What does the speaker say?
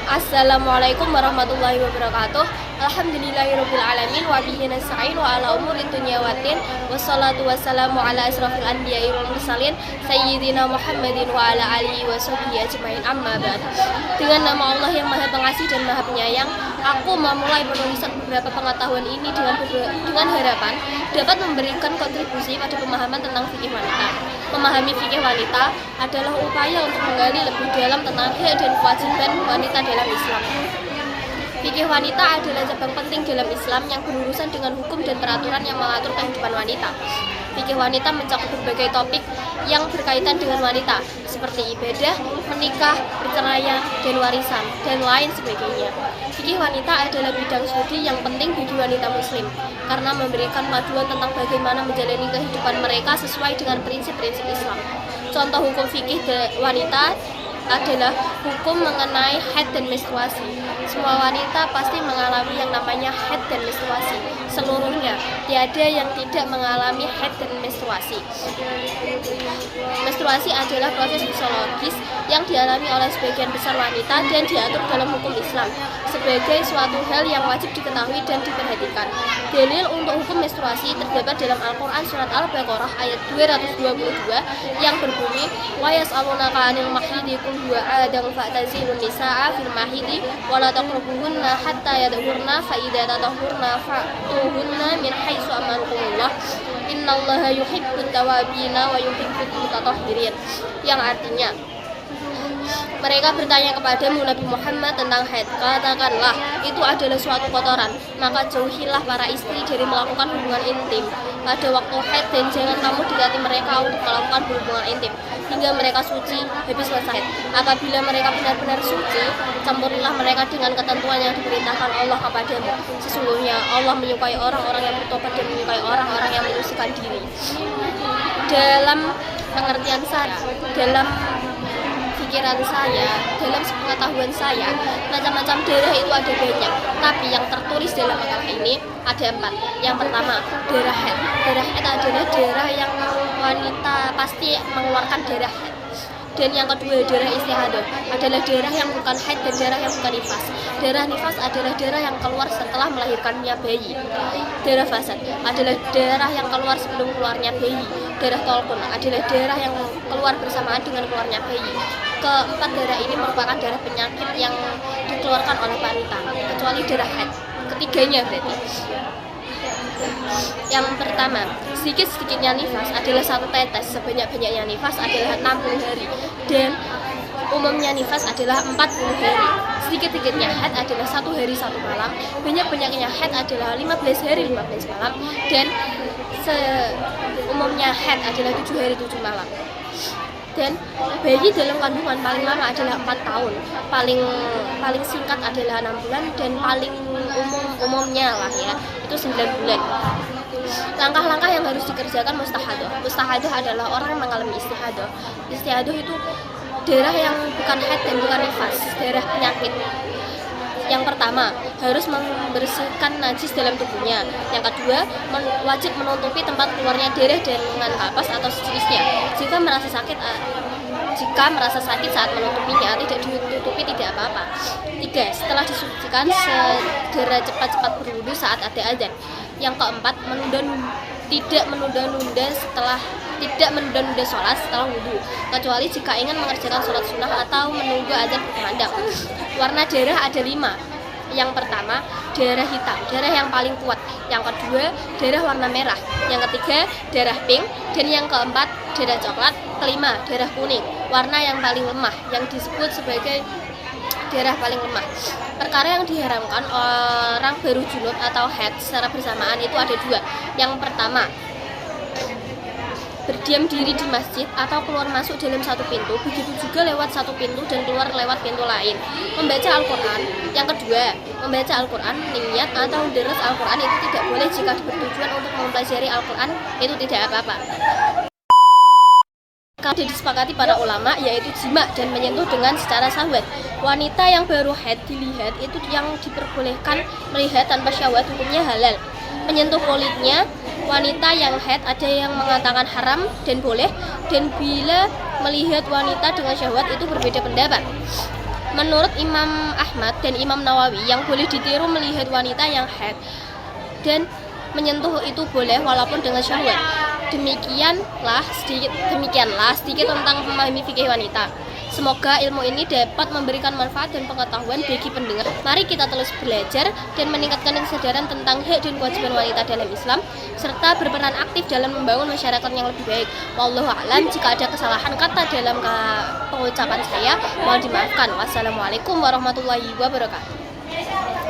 Assalamualaikum warahmatullahi wabarakatuh. Alhamdulillahirabbil alamin wa bihi nasta'in wa ala umuri dunya waddin. Wassalatu wassalamu ala asrofil anbiya'i wal mursalin sayyidina Muhammadin wa ala alihi wa sahbihi ajmain, amma ba'd. Dengan nama Allah yang Maha Pengasih dan Maha Penyayang, aku memulai penulisan beberapa pengetahuan ini dengan harapan dapat memberikan kontribusi pada pemahaman tentang fikih wanita. Memahami fikih wanita adalah upaya untuk menggali lebih dalam tentang hak dan kewajiban wanita dalam Islam. Fikih wanita adalah cabang penting dalam Islam yang berurusan dengan hukum dan peraturan yang mengatur kehidupan wanita. Fikih wanita mencakup berbagai topik yang berkaitan dengan wanita, seperti ibadah, menikah, perceraian, dan warisan, dan lain sebagainya. Fikih wanita adalah bidang studi yang penting bagi wanita muslim, karena memberikan panduan tentang bagaimana menjalani kehidupan mereka sesuai dengan prinsip-prinsip Islam. Contoh hukum fikih wanita adalah hukum mengenai haid dan menstruasi. Semua wanita pasti mengalami yang namanya haid dan menstruasi. Seluruhnya, tiada yang tidak mengalami haid dan menstruasi. Menstruasi adalah proses fisiologis yang dialami oleh sebagian besar wanita dan diatur dalam hukum Islam sebagai suatu hal yang wajib diketahui dan diperhatikan. Dalil untuk hukum menstruasi terdapat dalam Al-Quran surat Al-Baqarah ayat 222 yang berbunyi, wa yas'alunaka 'anil mahidi qul huwa adang fa'tazilun nisaa fil mahidi wa la taqrabuhunna hatta yadhurna fa idza tatahurna fa'tuhunna min haitsu amarakumullah innallaha yuhibbut tawwabina wa yuhibbul mutatahhirin, yang artinya, mereka bertanya kepadamu Nabi Muhammad tentang haid. Katakanlah, itu adalah suatu kotoran, maka jauhilah para istri dari melakukan hubungan intim pada waktu haid, dan jangan kamu dekati mereka untuk melakukan hubungan intim hingga mereka suci habis selesai. Apabila mereka benar-benar suci, campurilah mereka dengan ketentuan yang diperintahkan Allah kepadamu. Sesungguhnya Allah menyukai orang-orang yang bertobat dan menyukai orang-orang yang menyucikan diri. Dalam pengertian saya, dalam pikiran saya, dalam sepengetahuan saya, macam-macam darah itu ada banyak, tapi yang tertulis dalam makalah ini ada 4. Yang pertama, darah haid. Darah haid adalah darah yang wanita pasti mengeluarkan darah haid. Dan yang kedua, darah istihadah adalah darah yang bukan haid dan darah yang bukan nifas. Darah nifas adalah darah yang keluar setelah melahirkannya bayi. Darah fasad adalah darah yang keluar sebelum keluarnya bayi. Darah tolkun adalah darah yang keluar bersamaan dengan keluarnya bayi. Keempat darah ini merupakan darah penyakit yang dikeluarkan oleh wanita, kecuali darah haid. Ketiganya berarti. Yang pertama, sedikit-sedikitnya nifas adalah 1 tetes, sebanyak-banyaknya nifas adalah 60 hari, dan umumnya nifas adalah 40 hari. Sedikit-sedikitnya haid adalah 1 hari 1 malam, banyak-banyaknya haid adalah 15 hari 15 malam, dan umumnya haid adalah 7 hari 7 malam. Dan bayi dalam kandungan paling lama adalah 4 tahun, paling singkat adalah 6 bulan, dan paling umumnya lah ya itu 9 bulan. Langkah-langkah yang harus dikerjakan mustahadah. Mustahadah adalah orang yang mengalami istihadah. Istihadah itu darah yang bukan haid dan bukan nifas, darah penyakit. Yang pertama, harus membersihkan najis dalam tubuhnya. Yang kedua, wajib menutupi tempat keluarnya darah dengan kapas atau sejenisnya. Jika merasa sakit saat menutupinya, tidak ditutupi tidak apa-apa. 3. Setelah disucikan, segera cepat-cepat berwudu saat ada azan. Yang keempat, tidak menunda-nunda sholat setelah wudhu, kecuali jika ingin mengerjakan sholat sunnah atau menunggu azan berkumandang. Warna darah ada 5. Yang pertama, darah hitam, darah yang paling kuat. Yang kedua, darah warna merah. Yang ketiga, darah pink. Dan yang keempat, darah coklat. Kelima, darah kuning, warna yang paling lemah, yang disebut sebagai darah paling lemah. Perkara yang diharamkan orang baru junub atau haid secara bersamaan itu ada 2. Yang pertama, berdiam diri di masjid atau keluar masuk dalam satu pintu, begitu juga lewat satu pintu dan keluar lewat pintu lain. Membaca Al-Quran. Yang kedua, membaca Al-Quran, niat atau deres Al-Quran itu tidak boleh jika bertujuan untuk mempelajari Al-Quran, itu tidak apa-apa. Kalau disepakati para ulama, yaitu jima dan menyentuh dengan secara syahwat. Wanita yang baru haid dilihat itu yang diperbolehkan melihat tanpa syahwat, hukumnya halal. Menyentuh kulitnya, wanita yang haid ada yang mengatakan haram dan boleh, dan bila melihat wanita dengan syahwat itu berbeda pendapat. Menurut Imam Ahmad dan Imam Nawawi, yang boleh ditiru melihat wanita yang haid dan menyentuh itu boleh walaupun dengan syahwat. Demikianlah sedikit tentang memahami fikih wanita. Semoga ilmu ini dapat memberikan manfaat dan pengetahuan bagi pendengar. Mari kita terus belajar dan meningkatkan kesadaran tentang hak dan kewajiban wanita dalam Islam, serta berperan aktif dalam membangun masyarakat yang lebih baik. Wallahu a'lam. Jika ada kesalahan kata dalam pengucapan saya, mohon dimaafkan. Wassalamualaikum warahmatullahi wabarakatuh.